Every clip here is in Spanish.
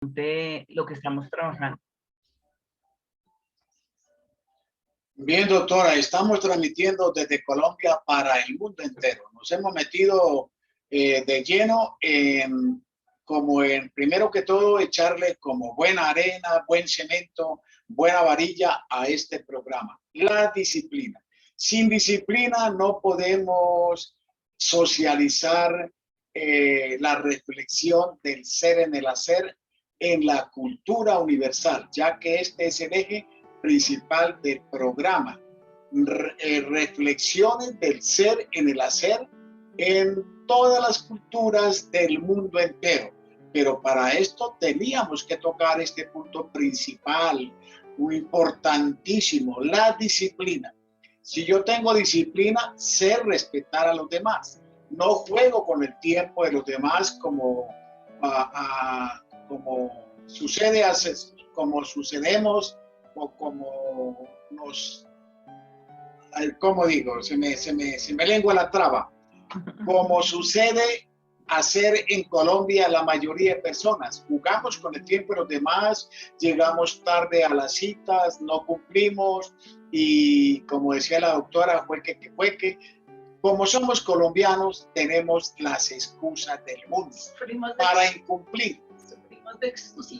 de lo que estamos trabajando. Bien, doctora, estamos transmitiendo desde Colombia para el mundo entero. Nos hemos metido de lleno primero que todo, echarle como buena arena, buen cemento, buena varilla a este programa. La disciplina. Sin disciplina no podemos socializar la reflexión del ser en el hacer en la cultura universal, ya que este es el eje principal del programa. Reflexiones del ser en el hacer en todas las culturas del mundo entero. Pero para esto teníamos que tocar este punto principal, muy importantísimo, la disciplina. Si yo tengo disciplina, sé respetar a los demás. No juego con el tiempo de los demás como sucedemos o como nos, ¿cómo digo? Se me lengua la traba. Como sucede hacer en Colombia la mayoría de personas. Jugamos con el tiempo de los demás, llegamos tarde a las citas, no cumplimos y como decía la doctora, jueque. Como somos colombianos, tenemos las excusas del mundo para incumplir.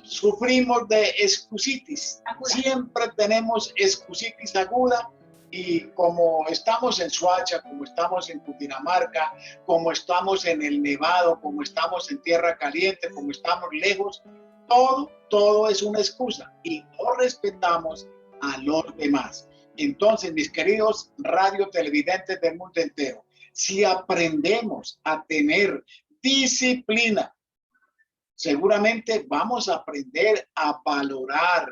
Sufrimos de excusitis. Siempre tenemos excusitis aguda y como estamos en Soacha, como estamos en Cundinamarca, como estamos en el Nevado, como estamos en Tierra Caliente, como estamos lejos, todo es una excusa y no respetamos a los demás. Entonces, mis queridos radio televidentes del mundo entero, si aprendemos a tener disciplina, seguramente vamos a aprender a valorar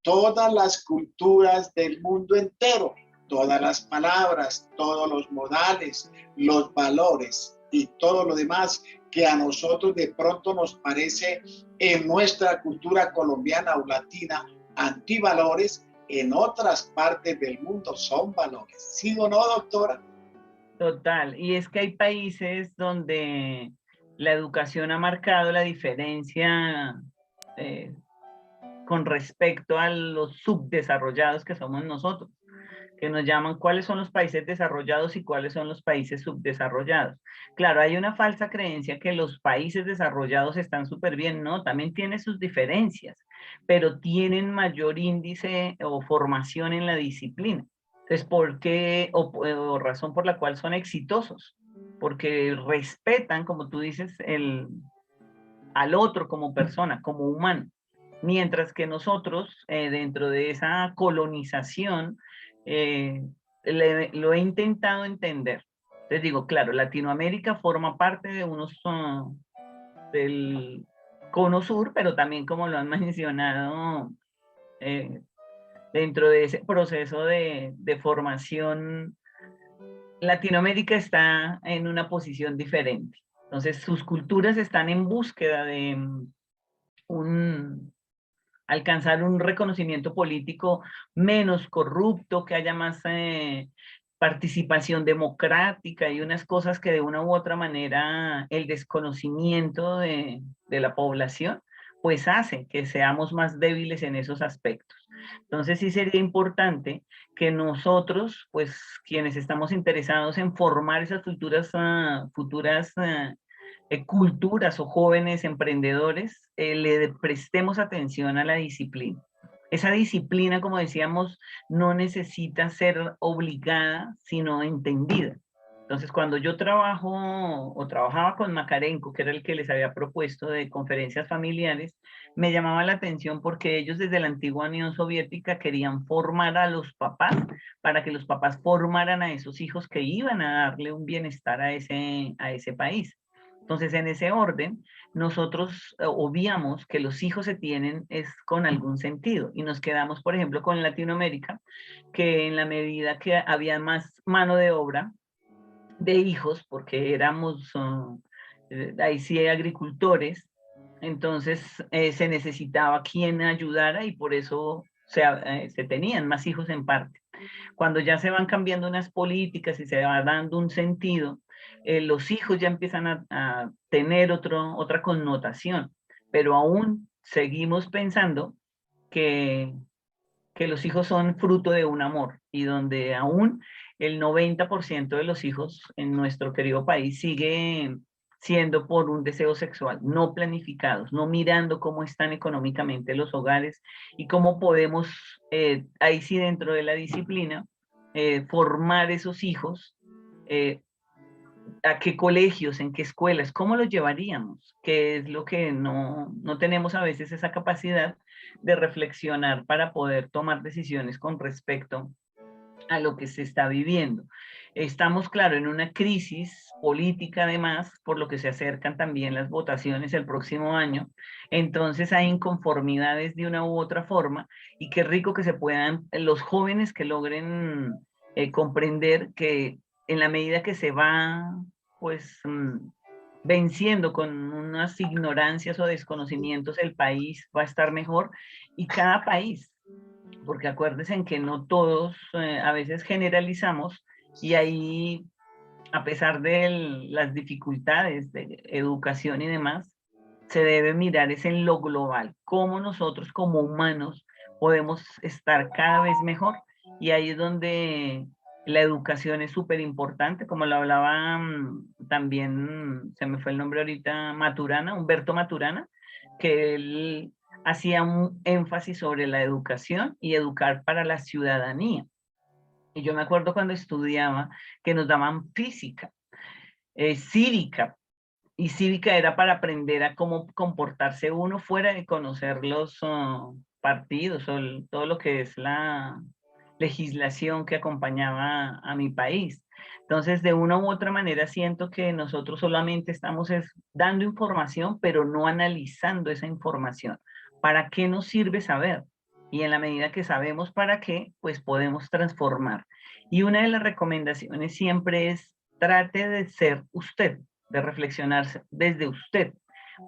todas las culturas del mundo entero, todas las palabras, todos los modales, los valores y todo lo demás que a nosotros de pronto nos parece en nuestra cultura colombiana o latina antivalores, en otras partes del mundo son valores. ¿Sí o no, doctora? Total, y es que hay países donde la educación ha marcado la diferencia con respecto a los subdesarrollados que somos nosotros, que nos llaman cuáles son los países desarrollados y cuáles son los países subdesarrollados. Claro, hay una falsa creencia que los países desarrollados están súper bien, ¿no? También tiene sus diferencias, pero tienen mayor índice o formación en la disciplina. Entonces, ¿por qué o razón por la cual son exitosos? Porque respetan, como tú dices, al otro como persona, como humano. Mientras que nosotros, dentro de esa colonización, lo he intentado entender. Les digo, claro, Latinoamérica forma parte de del cono sur, pero también, como lo han mencionado, dentro de ese proceso de formación, Latinoamérica está en una posición diferente. Entonces, sus culturas están en búsqueda de alcanzar un reconocimiento político menos corrupto, que haya más participación democrática y unas cosas que de una u otra manera el desconocimiento de la población pues hace que seamos más débiles en esos aspectos. Entonces sí sería importante que nosotros, pues quienes estamos interesados en formar esas futuras culturas o jóvenes emprendedores, le prestemos atención a la disciplina. Esa disciplina, como decíamos, no necesita ser obligada, sino entendida. Entonces, cuando yo trabajo o trabajaba con Makarenko, que era el que les había propuesto de conferencias familiares, me llamaba la atención porque ellos desde la antigua Unión Soviética querían formar a los papás para que los papás formaran a esos hijos que iban a darle un bienestar a ese país. Entonces, en ese orden, nosotros obviamos que los hijos se tienen es con algún sentido y nos quedamos, por ejemplo, con Latinoamérica, que en la medida que había más mano de obra de hijos, porque éramos, ahí sí agricultores, entonces se necesitaba quien ayudara y por eso se tenían más hijos en parte. Cuando ya se van cambiando unas políticas y se va dando un sentido, los hijos ya empiezan a tener otra connotación, pero aún seguimos pensando que, que los hijos son fruto de un amor y donde aún el 90% de los hijos en nuestro querido país sigue siendo por un deseo sexual, no planificados, no mirando cómo están económicamente los hogares y cómo podemos, ahí sí dentro de la disciplina, formar esos hijos, eh, a qué colegios, en qué escuelas, cómo los llevaríamos, que es lo que no tenemos a veces esa capacidad de reflexionar para poder tomar decisiones con respecto a lo que se está viviendo. Estamos, claro, en una crisis política además, por lo que se acercan también las votaciones el próximo año. Entonces hay inconformidades de una u otra forma y qué rico que se puedan, los jóvenes que logren comprender que en la medida que se va, pues, venciendo con unas ignorancias o desconocimientos, el país va a estar mejor y cada país, porque acuérdense en que no todos, a veces generalizamos y ahí, a pesar de las dificultades de educación y demás, se debe mirar es en lo global, cómo nosotros como humanos podemos estar cada vez mejor y ahí es donde la educación es súper importante, como lo hablaba también, se me fue el nombre ahorita, Maturana, Humberto Maturana, que él hacía un énfasis sobre la educación y educar para la ciudadanía. Y yo me acuerdo cuando estudiaba que nos daban física, cívica, y cívica era para aprender a cómo comportarse uno fuera de conocer los partidos o todo lo que es la legislación que acompañaba a mi país. Entonces, de una u otra manera, siento que nosotros solamente estamos dando información, pero no analizando esa información. ¿Para qué nos sirve saber? Y en la medida que sabemos para qué, pues podemos transformar. Y una de las recomendaciones siempre es trate de ser usted, de reflexionar desde usted,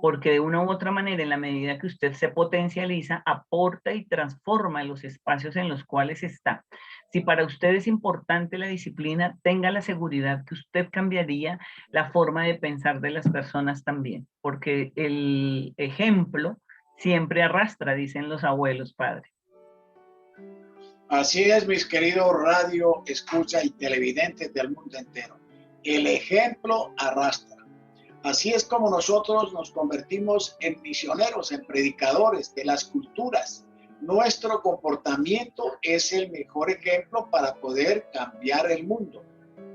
porque de una u otra manera, en la medida que usted se potencializa, aporta y transforma los espacios en los cuales está. Si para usted es importante la disciplina, tenga la seguridad que usted cambiaría la forma de pensar de las personas también, porque el ejemplo siempre arrastra, dicen los abuelos, padre. Así es, mis queridos radio, escucha y televidentes del mundo entero. El ejemplo arrastra. Así es como nosotros nos convertimos en misioneros, en predicadores de las culturas. Nuestro comportamiento es el mejor ejemplo para poder cambiar el mundo.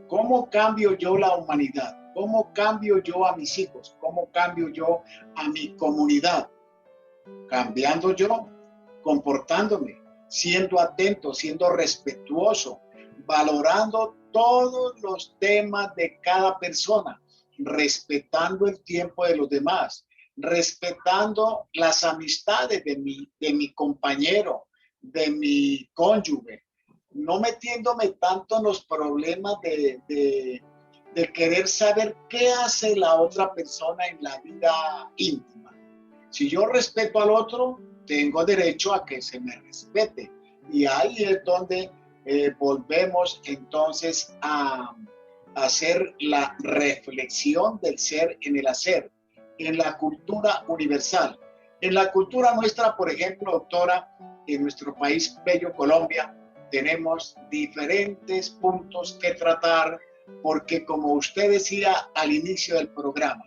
¿Cómo cambio yo la humanidad? ¿Cómo cambio yo a mis hijos? ¿Cómo cambio yo a mi comunidad? Cambiando yo, comportándome, siendo atento, siendo respetuoso, valorando todos los temas de cada persona, respetando el tiempo de los demás, respetando las amistades de mi compañero, de mi cónyuge, no metiéndome tanto en los problemas de querer saber qué hace la otra persona en la vida íntima. Si yo respeto al otro, tengo derecho a que se me respete. Y ahí es donde volvemos entonces a hacer la reflexión del ser en el hacer, en la cultura universal. En la cultura nuestra, por ejemplo, doctora, en nuestro país bello Colombia, tenemos diferentes puntos que tratar, porque como usted decía al inicio del programa,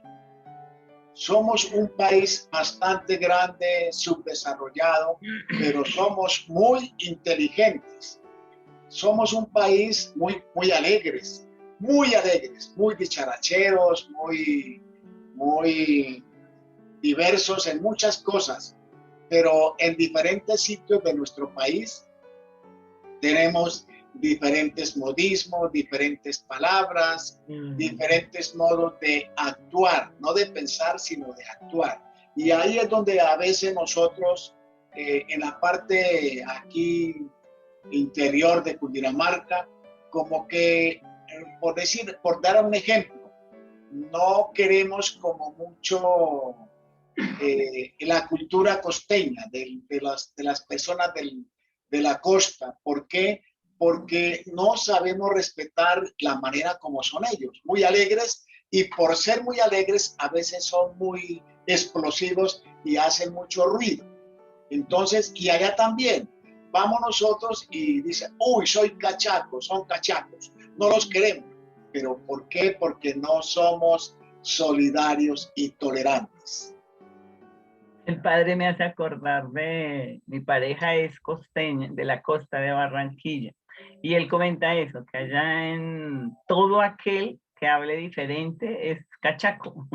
somos un país bastante grande, subdesarrollado, pero somos muy inteligentes. Somos un país muy alegres, muy dicharacheros, muy diversos en muchas cosas, pero en diferentes sitios de nuestro país tenemos diferentes modismos, diferentes palabras, diferentes modos de actuar, no de pensar, sino de actuar. Y ahí es donde a veces nosotros, en la parte aquí interior de Cundinamarca, como que, por dar un ejemplo, no queremos como mucho la cultura costeña de las personas de la costa. ¿Por qué? Porque no sabemos respetar la manera como son ellos, muy alegres, y por ser muy alegres a veces son muy explosivos y hacen mucho ruido. Entonces, y allá también, vamos nosotros y dicen, uy, soy cachaco, son cachacos, no los queremos. ¿Pero por qué? Porque no somos solidarios y tolerantes. El padre me hace acordar de, mi pareja es costeña, de la costa de Barranquilla, y él comenta eso, que allá en todo aquel que hable diferente es cachaco.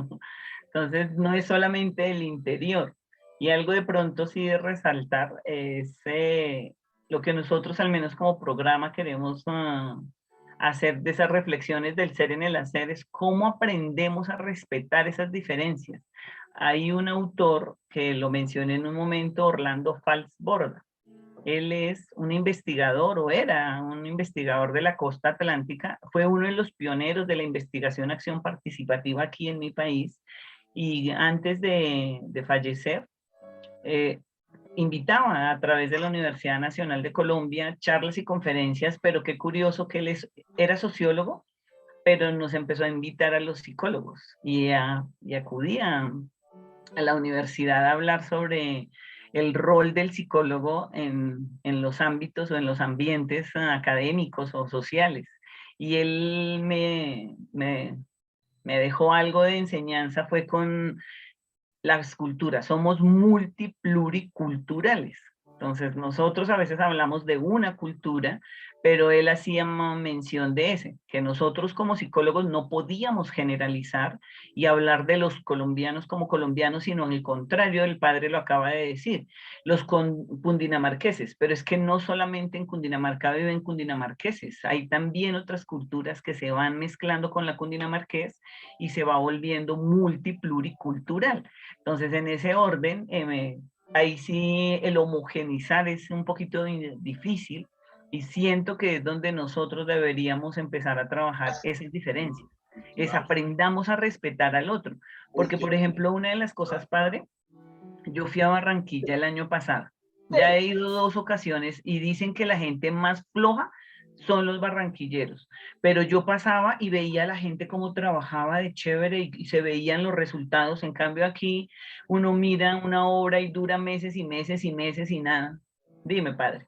Entonces no es solamente el interior. Y algo de pronto sí de resaltar es lo que nosotros al menos como programa queremos hacer de esas reflexiones del ser en el hacer, es cómo aprendemos a respetar esas diferencias. Hay un autor que lo mencioné en un momento, Orlando Falsborda. Él es un investigador o era un investigador de la costa atlántica, fue uno de los pioneros de la investigación acción participativa aquí en mi país y antes de fallecer, eh, invitaba a través de la Universidad Nacional de Colombia charlas y conferencias, pero qué curioso que era sociólogo, pero nos empezó a invitar a los psicólogos y acudía a la universidad a hablar sobre el rol del psicólogo en los ámbitos o en los ambientes académicos o sociales. Y él me dejó algo de enseñanza, fue con las culturas, somos multipluriculturales. Entonces, nosotros a veces hablamos de una cultura, pero él hacía mención de ese, que nosotros como psicólogos no podíamos generalizar y hablar de los colombianos como colombianos, sino en el contrario, el padre lo acaba de decir, los cundinamarqueses, pero es que no solamente en Cundinamarca viven cundinamarqueses, hay también otras culturas que se van mezclando con la cundinamarqués y se va volviendo multipluricultural. Entonces, en ese orden, ahí sí el homogenizar es un poquito difícil y siento que es donde nosotros deberíamos empezar a trabajar esas diferencias, es aprendamos a respetar al otro. Porque, por ejemplo, una de las cosas, padre, yo fui a Barranquilla el año pasado, ya he ido 2 ocasiones y dicen que la gente más floja son los barranquilleros, pero yo pasaba y veía a la gente cómo trabajaba de chévere y se veían los resultados. En cambio aquí uno mira una obra y dura meses y meses y meses y nada. Dime, padre.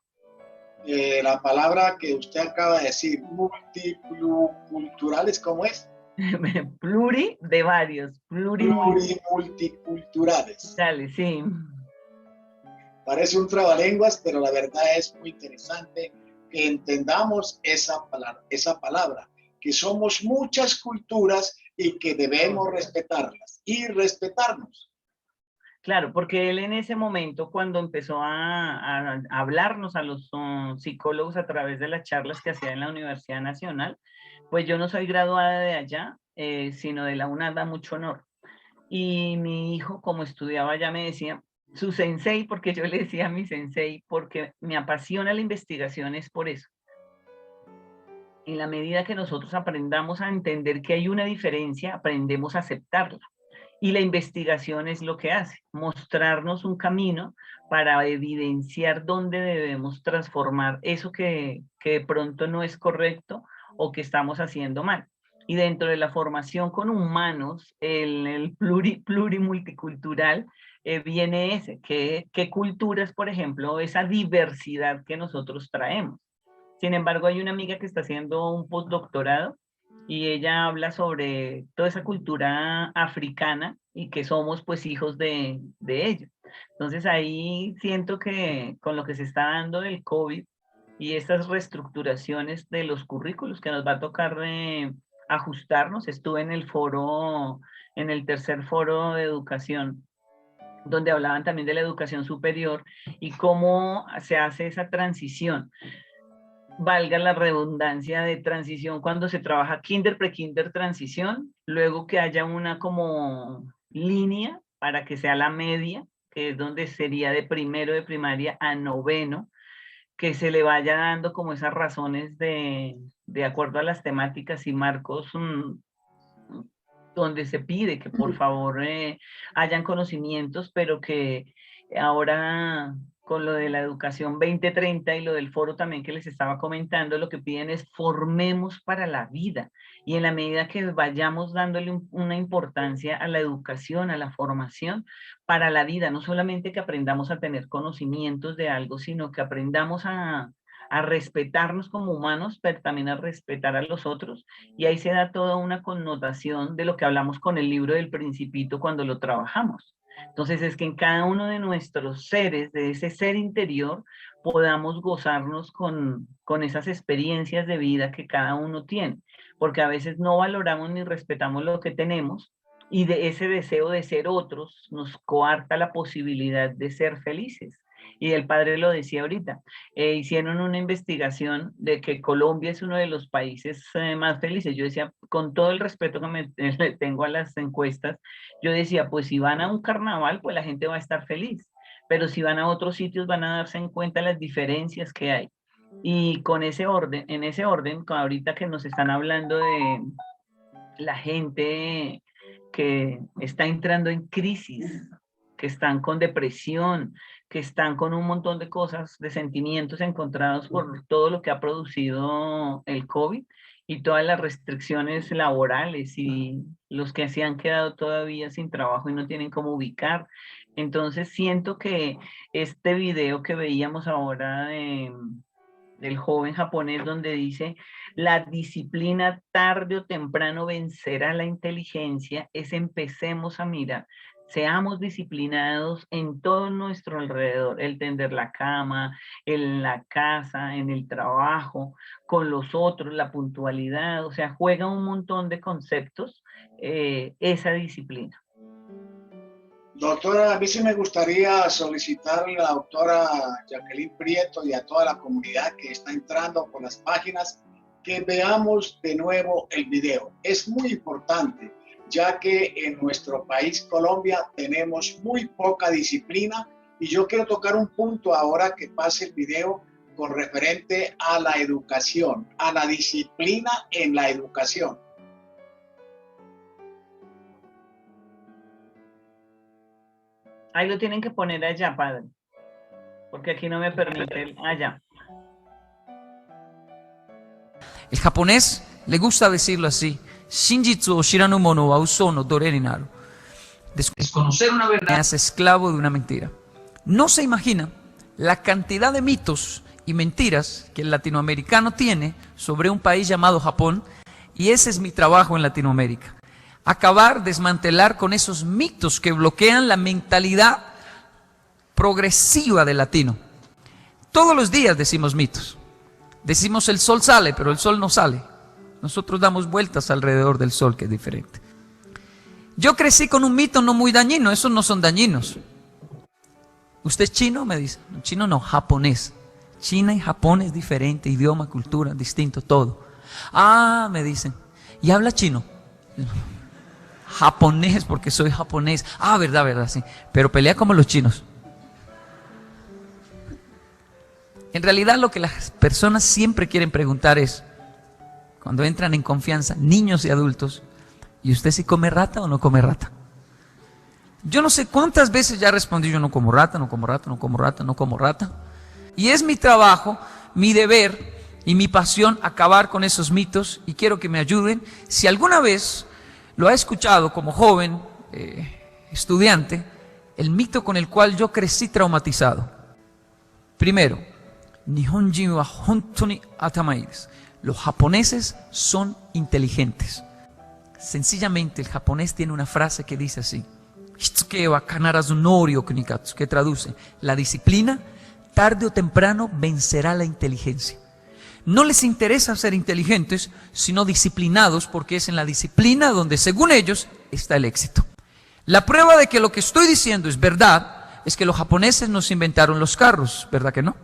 La palabra que usted acaba de decir, multiculturales, ¿cómo es? Pluri de varios, Plurimulticulturales. dale, sí. Parece un trabalenguas, pero la verdad es muy interesante que entendamos esa palabra, que somos muchas culturas y que debemos respetarlas y respetarnos. Claro, porque él en ese momento, cuando empezó a hablarnos a los psicólogos a través de las charlas que hacía en la Universidad Nacional, pues yo no soy graduada de allá, sino de la UNAD, da mucho honor. Y mi hijo, como estudiaba allá, me decía, su sensei, porque yo le decía a mi sensei, porque me apasiona la investigación, es por eso. En la medida que nosotros aprendamos a entender que hay una diferencia, aprendemos a aceptarla. Y la investigación es lo que hace, mostrarnos un camino para evidenciar dónde debemos transformar eso que de pronto no es correcto o que estamos haciendo mal. Y dentro de la formación con humanos, el plurimulticultural, viene ese, qué culturas, por ejemplo, esa diversidad que nosotros traemos. Sin embargo, hay una amiga que está haciendo un postdoctorado y ella habla sobre toda esa cultura africana y que somos pues hijos de ello. Entonces ahí siento que con lo que se está dando del COVID y estas reestructuraciones de los currículos que nos va a tocar ajustarnos, estuve en el foro, en el tercer foro de educación, donde hablaban también de la educación superior y cómo se hace esa transición, valga la redundancia, de transición cuando se trabaja kinder, pre-kinder, transición, luego que haya una como línea para que sea la media, que es donde sería de primero de primaria a noveno, que se le vaya dando como esas razones de acuerdo a las temáticas y marcos, donde se pide que por favor hayan conocimientos, pero que ahora con lo de la educación 2030 y lo del foro también que les estaba comentando, lo que piden es formemos para la vida. Y en la medida que vayamos dándole una importancia a la educación, a la formación para la vida, no solamente que aprendamos a tener conocimientos de algo, sino que aprendamos a respetarnos como humanos, pero también a respetar a los otros. Y ahí se da toda una connotación de lo que hablamos con el libro del Principito cuando lo trabajamos. Entonces es que en cada uno de nuestros seres, de ese ser interior, podamos gozarnos con esas experiencias de vida que cada uno tiene, porque a veces no valoramos ni respetamos lo que tenemos y de ese deseo de ser otros nos coarta la posibilidad de ser felices. Y el padre lo decía ahorita, hicieron una investigación de que Colombia es uno de los países más felices. Yo decía, con todo el respeto que le tengo a las encuestas, yo decía, pues si van a un carnaval, pues la gente va a estar feliz, pero si van a otros sitios van a darse en cuenta las diferencias que hay. Y con ese orden, en ese orden, ahorita que nos están hablando de la gente que está entrando en crisis, que están con depresión, que están con un montón de cosas, de sentimientos encontrados por todo lo que ha producido el COVID y todas las restricciones laborales y los que se han quedado todavía sin trabajo y no tienen cómo ubicar. Entonces siento que este video que veíamos ahora del joven japonés donde dice la disciplina tarde o temprano vencerá la inteligencia, es empecemos a mirar, seamos disciplinados en todo nuestro alrededor, el tender la cama, en la casa, en el trabajo, con los otros, la puntualidad, o sea, juega un montón de conceptos esa disciplina. Doctora, a mí sí me gustaría solicitarle a la doctora Jacqueline Prieto y a toda la comunidad que está entrando por las páginas que veamos de nuevo el video. Es muy importante, ya que en nuestro país, Colombia, tenemos muy poca disciplina y yo quiero tocar un punto ahora que pase el video con referente a la educación, a la disciplina en la educación. Ahí lo tienen que poner allá, padre, porque aquí no me permite allá. El japonés le gusta decirlo así. Shinjitsu o shiranu mono wa uso no dore ni naru. Desconocer una verdad me hace esclavo de una mentira. No se imagina la cantidad de mitos y mentiras que el latinoamericano tiene sobre un país llamado Japón, y ese es mi trabajo en Latinoamérica. Acabar, desmantelar con esos mitos que bloquean la mentalidad progresiva del latino. Todos los días decimos mitos. Decimos el sol sale, pero el sol no sale. Nosotros damos vueltas alrededor del sol, que es diferente. Yo crecí con un mito no muy dañino, esos no son dañinos. ¿Usted es chino? Me dice. Chino no, japonés. China y Japón es diferente, idioma, cultura, distinto, todo. Ah, me dicen, ¿y habla chino? Japonés, porque soy japonés. Ah, verdad, sí. Pero pelea como los chinos. En realidad lo que las personas siempre quieren preguntar es, cuando entran en confianza, niños y adultos, ¿y usted si come rata o no come rata? Yo no sé cuántas veces ya respondí, yo no como rata, no como rata, no como rata, no como rata. Y es mi trabajo, mi deber y mi pasión acabar con esos mitos, y quiero que me ayuden. Si alguna vez lo ha escuchado como joven, estudiante, el mito con el cual yo crecí traumatizado. Primero, Nihonjin wa hontoni atamai desu. Los japoneses son inteligentes. Sencillamente el japonés tiene una frase que dice así: Hitsuke wa kanarazu nori o kunikatsu, que traduce: la disciplina tarde o temprano vencerá la inteligencia. No les interesa ser inteligentes, sino disciplinados, porque es en la disciplina donde, según ellos, está el éxito. La prueba de que lo que estoy diciendo es verdad es que los japoneses nos inventaron los carros, ¿verdad que no?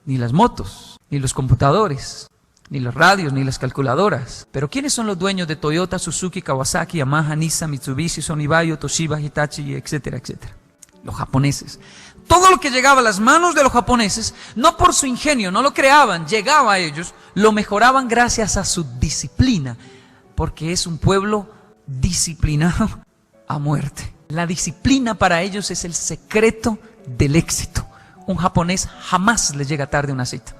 Ni las motos, ni los computadores, ni los radios, ni las calculadoras. Pero ¿quiénes son los dueños de Toyota, Suzuki, Kawasaki, Yamaha, Nissan, Mitsubishi, Sony Bayo, Toshiba, Hitachi, etcétera, etcétera? Los japoneses. Todo lo que llegaba a las manos de los japoneses, no por su ingenio, no lo creaban, llegaba a ellos, lo mejoraban gracias a su disciplina, porque es un pueblo disciplinado a muerte. La disciplina para ellos es el secreto del éxito. Un japonés jamás le llega tarde a una cita.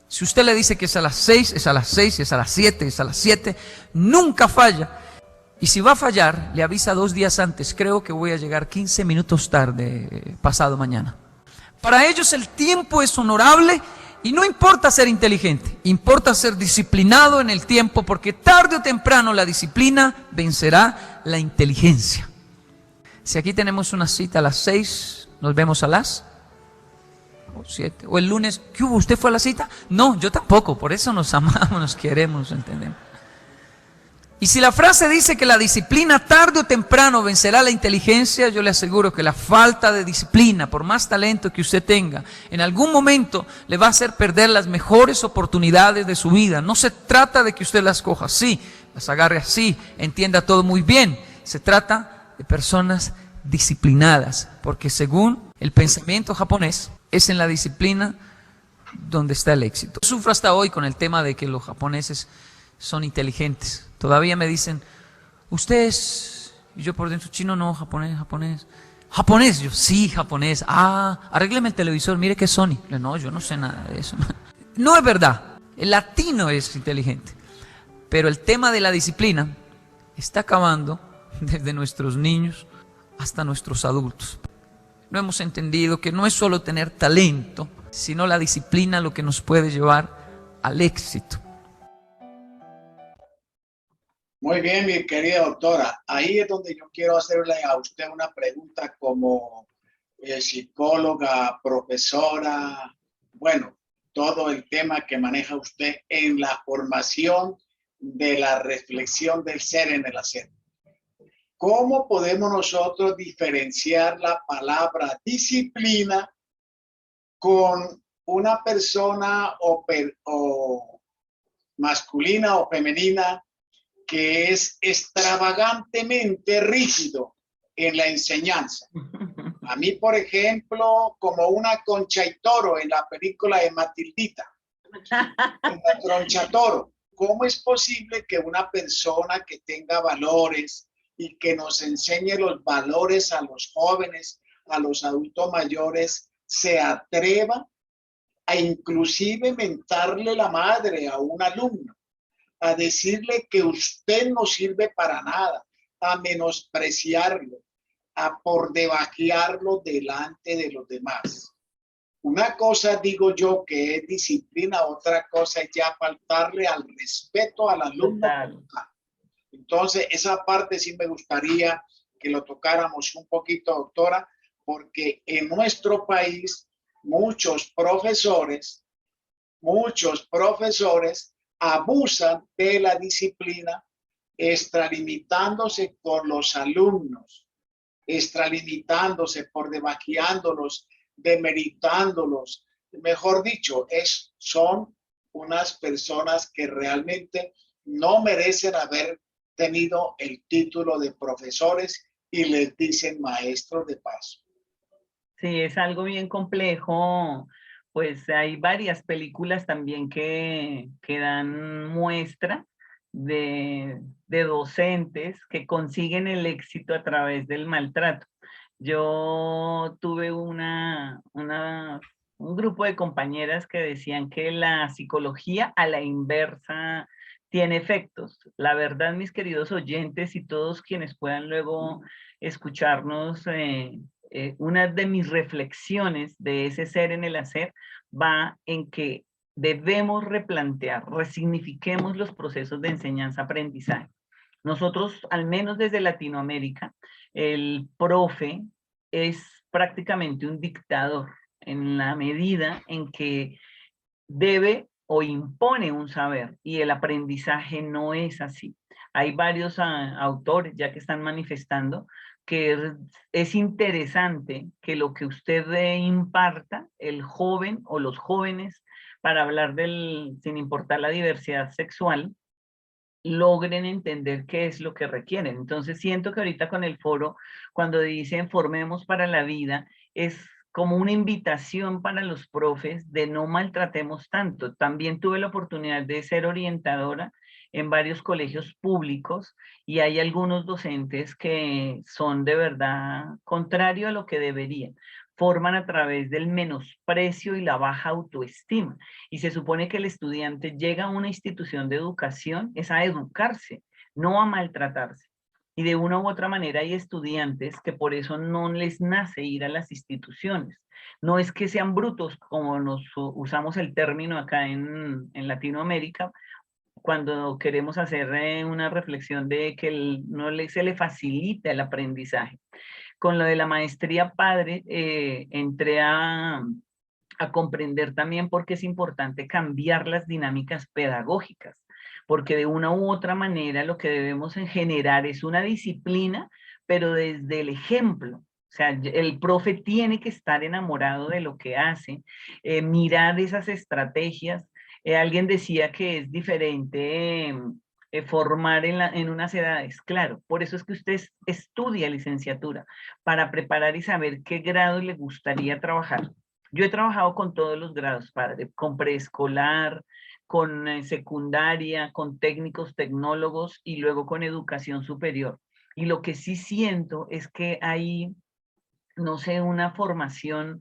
Si usted le dice que es a las 6, es a las 6, es a las 7, es a las 7, nunca falla. Y si va a fallar, le avisa 2 días antes, creo que voy a llegar 15 minutos tarde pasado mañana. Para ellos el tiempo es honorable y no importa ser inteligente, importa ser disciplinado en el tiempo, porque tarde o temprano la disciplina vencerá la inteligencia. Si aquí tenemos una cita a las 6, nos vemos a las 7. O el lunes, ¿qué hubo? ¿Usted fue a la cita? No, yo tampoco, por eso nos amamos, nos queremos, nos entendemos. Y si la frase dice que la disciplina tarde o temprano vencerá la inteligencia, yo le aseguro que la falta de disciplina, por más talento que usted tenga, en algún momento le va a hacer perder las mejores oportunidades de su vida. No se trata de que usted las coja así, las agarre así, entienda todo muy bien. Se trata de personas disciplinadas, porque según el pensamiento japonés, es en la disciplina donde está el éxito. Yo sufro hasta hoy con el tema de que los japoneses son inteligentes. Todavía me dicen, usted es, y yo por dentro, chino no, japonés, japonés. Japonés, yo sí, japonés. Ah, arrégleme el televisor, mire que es Sony. No, yo no sé nada de eso. No es verdad, el latino es inteligente. Pero el tema de la disciplina está acabando desde nuestros niños hasta nuestros adultos. No hemos entendido que no es solo tener talento, sino la disciplina lo que nos puede llevar al éxito. Muy bien, mi querida doctora. Ahí es donde yo quiero hacerle a usted una pregunta como psicóloga, profesora, bueno, todo el tema que maneja usted en la formación de la reflexión del ser en el hacer. ¿Cómo podemos nosotros diferenciar la palabra disciplina con una persona o masculina o femenina que es extravagantemente rígido en la enseñanza? A mí, por ejemplo, como una Concha y Toro en la película de Matildita, en la Concha Toro. ¿Cómo es posible que una persona que tenga valores y que nos enseñe los valores a los jóvenes, a los adultos mayores, se atreva a inclusive mentarle la madre a un alumno, a decirle que usted no sirve para nada, a menospreciarlo, a por debajearlo delante de los demás? Una cosa digo yo que es disciplina, otra cosa es ya faltarle al respeto al alumno. Entonces, esa parte sí me gustaría que lo tocáramos un poquito, doctora, porque en nuestro país muchos profesores abusan de la disciplina, extralimitándose con los alumnos, extralimitándose por debajeándolos, demeritándolos. Mejor dicho, son unas personas que realmente no merecen haber tenido el título de profesores y les dicen maestros de paso. Sí, es algo bien complejo. Pues hay varias películas también que dan muestra de docentes que consiguen el éxito a través del maltrato. Yo tuve un grupo de compañeras que decían que la psicología a la inversa tiene efectos. La verdad, mis queridos oyentes y todos quienes puedan luego escucharnos, una de mis reflexiones de ese ser en el hacer va en que debemos replantear, resignifiquemos los procesos de enseñanza-aprendizaje. Nosotros, al menos desde Latinoamérica, el profe es prácticamente un dictador en la medida en que debe o impone un saber, y el aprendizaje no es así. Hay varios autores ya que están manifestando que es interesante que lo que usted imparta, el joven o los jóvenes, para hablar sin importar la diversidad sexual, logren entender qué es lo que requieren. Entonces siento que ahorita con el foro, cuando dicen formemos para la vida, es como una invitación para los profes de no maltratemos tanto. También tuve la oportunidad de ser orientadora en varios colegios públicos y hay algunos docentes que son de verdad contrario a lo que deberían. forman a través del menosprecio y la baja autoestima. Y se supone que el estudiante llega a una institución de educación es a educarse, no a maltratarse. Y de una u otra manera hay estudiantes que por eso no les nace ir a las instituciones. No es que sean brutos, como nos usamos el término acá en Latinoamérica, cuando queremos hacer una reflexión de que no se le facilita el aprendizaje. Con lo de la maestría padre, entré a comprender también por qué es importante cambiar las dinámicas pedagógicas, porque de una u otra manera lo que debemos en generar es una disciplina, pero desde el ejemplo. O sea, el profe tiene que estar enamorado de lo que hace, mirar esas estrategias. Alguien decía que es diferente formar en unas edades. Claro, por eso es que usted estudia licenciatura, para preparar y saber qué grado le gustaría trabajar. Yo he trabajado con todos los grados, padre, con preescolar, con secundaria, con técnicos, tecnólogos y luego con educación superior. Y lo que sí siento es que hay, no sé, una formación,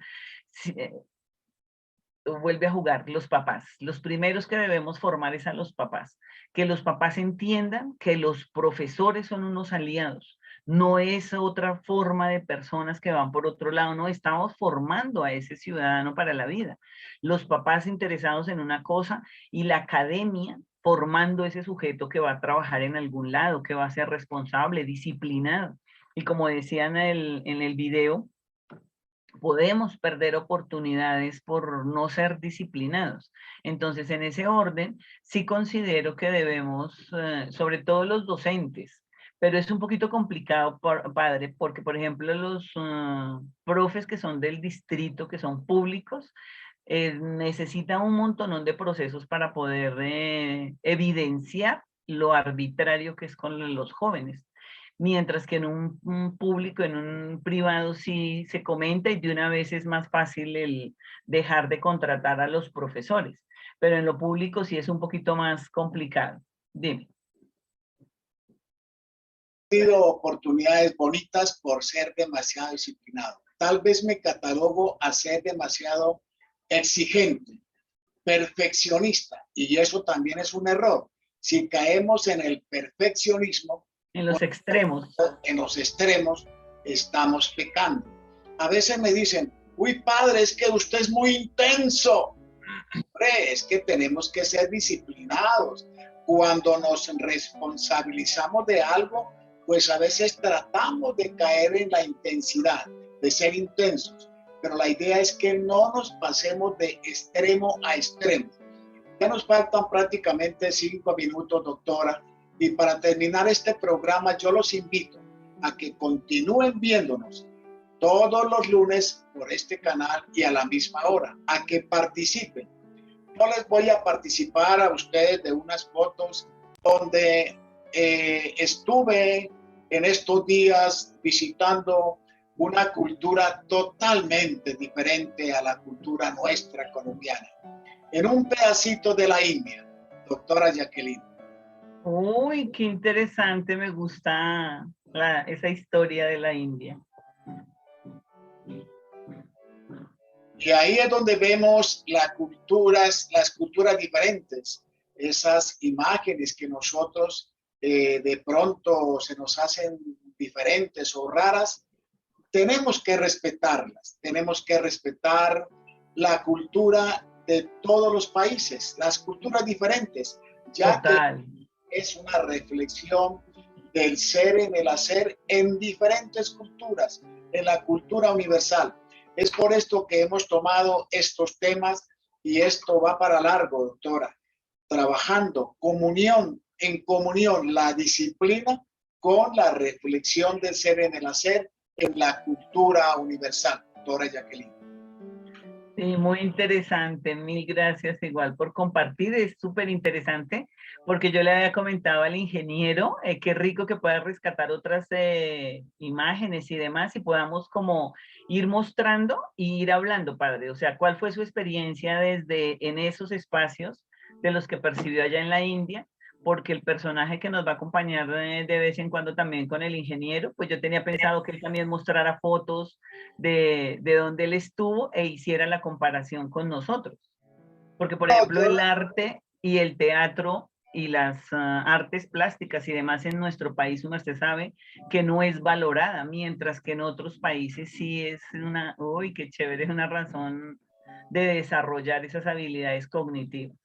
vuelve a jugar los papás. Los primeros que debemos formar es a los papás. Que los papás entiendan que los profesores son unos aliados. No es otra forma de personas que van por otro lado, no, estamos formando a ese ciudadano para la vida. Los papás interesados en una cosa y la academia formando ese sujeto que va a trabajar en algún lado, que va a ser responsable, disciplinado. Y como decían en el video, podemos perder oportunidades por no ser disciplinados. Entonces, en ese orden, sí considero que debemos, sobre todo los docentes, pero es un poquito complicado, padre, porque, por ejemplo, los profes que son del distrito, que son públicos, necesitan un montón de procesos para poder evidenciar lo arbitrario que es con los jóvenes, mientras que en un público, en un privado sí se comenta y de una vez es más fácil el dejar de contratar a los profesores, pero en lo público sí es un poquito más complicado. Dime. He tenido oportunidades bonitas por ser demasiado disciplinado. Tal vez me catalogo a ser demasiado exigente, perfeccionista, y eso también es un error. Si caemos en el perfeccionismo, En los extremos. en los extremos, estamos pecando. A veces me dicen, uy, padre, es que usted es muy intenso. Hombre, es que tenemos que ser disciplinados. Cuando nos responsabilizamos de algo, pues a veces tratamos de caer en la intensidad, de ser intensos. Pero la idea es que no nos pasemos de extremo a extremo. Ya nos faltan prácticamente 5 minutos, doctora. Y para terminar este programa, yo los invito a que continúen viéndonos todos los lunes por este canal y a la misma hora, a que participen. Yo les voy a participar a ustedes de unas fotos donde estuve en estos días visitando una cultura totalmente diferente a la cultura nuestra colombiana, en un pedacito de la India, doctora Jacqueline. Uy, qué interesante, me gusta esa historia de la India. Y ahí es donde vemos las culturas diferentes, esas imágenes que nosotros de pronto se nos hacen diferentes o raras, tenemos que respetarlas, tenemos que respetar la cultura de todos los países, las culturas diferentes, ya Total. Que es una reflexión del ser en el hacer en diferentes culturas, en la cultura universal. Es por esto que hemos tomado estos temas y esto va para largo, doctora, trabajando en comunión, la disciplina con la reflexión del ser en el hacer en la cultura universal, doctora Jacqueline. Sí, muy interesante. Mil gracias igual por compartir. Es súper interesante porque yo le había comentado al ingeniero, qué rico que pueda rescatar otras imágenes y demás y podamos como ir mostrando y ir hablando, padre. O sea, ¿cuál fue su experiencia desde en esos espacios de los que percibió allá en la India? porque el personaje que nos va a acompañar de vez en cuando también con el ingeniero, pues yo tenía pensado que él también mostrara fotos de donde él estuvo e hiciera la comparación con nosotros. Porque, por ejemplo, el arte y el teatro y las artes plásticas y demás en nuestro país, usted sabe que no es valorada, mientras que en otros países sí es una, uy, qué chévere, es una razón de desarrollar esas habilidades cognitivas.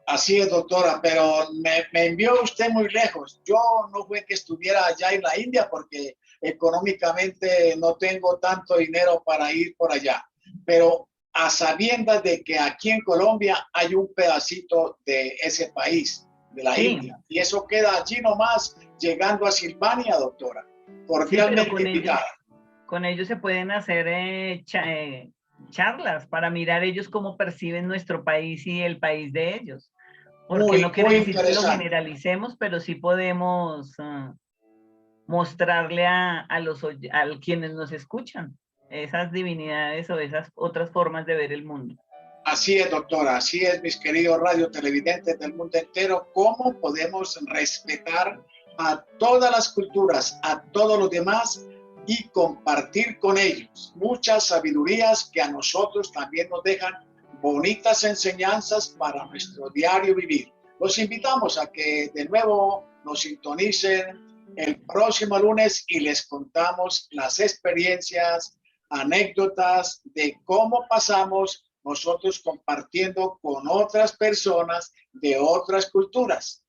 Así es, doctora, pero me envió usted muy lejos. Yo no fue que estuviera allá en la India porque económicamente no tengo tanto dinero para ir por allá, pero a sabiendas de que aquí en Colombia hay un pedacito de ese país, de la Sí, India, y eso queda allí nomás, llegando a Silvania, doctora, sí, pero cordialmente invitada. con ellos se pueden hacer charlas para mirar ellos cómo perciben nuestro país y el país de ellos. Porque no quiere Muy decir que lo interesante. generalicemos, pero sí podemos mostrarle a quienes nos escuchan esas divinidades o esas otras formas de ver el mundo. Así es, doctora, así es, mis queridos radiotelevidentes del mundo entero, cómo podemos respetar a todas las culturas, a todos los demás y compartir con ellos muchas sabidurías que a nosotros también nos dejan bonitas enseñanzas para nuestro diario vivir. Los invitamos a que de nuevo nos sintonicen el próximo lunes y les contamos las experiencias, anécdotas de cómo pasamos nosotros compartiendo con otras personas de otras culturas.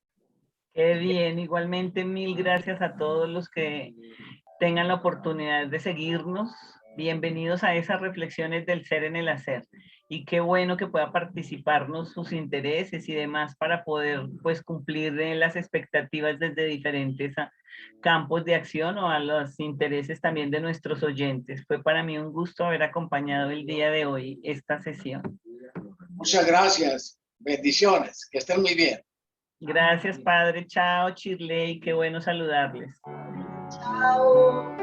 Qué bien, igualmente mil gracias a todos los que tengan la oportunidad de seguirnos. Bienvenidos a esas reflexiones del ser en el hacer. Y qué bueno que pueda participarnos sus intereses y demás para poder pues cumplir las expectativas desde diferentes campos de acción o a los intereses también de nuestros oyentes. Fue para mí un gusto haber acompañado el día de hoy esta sesión. Muchas gracias. Bendiciones. Que estén muy bien. Gracias, padre. Chao, Chirley. Qué bueno saludarles. Chao.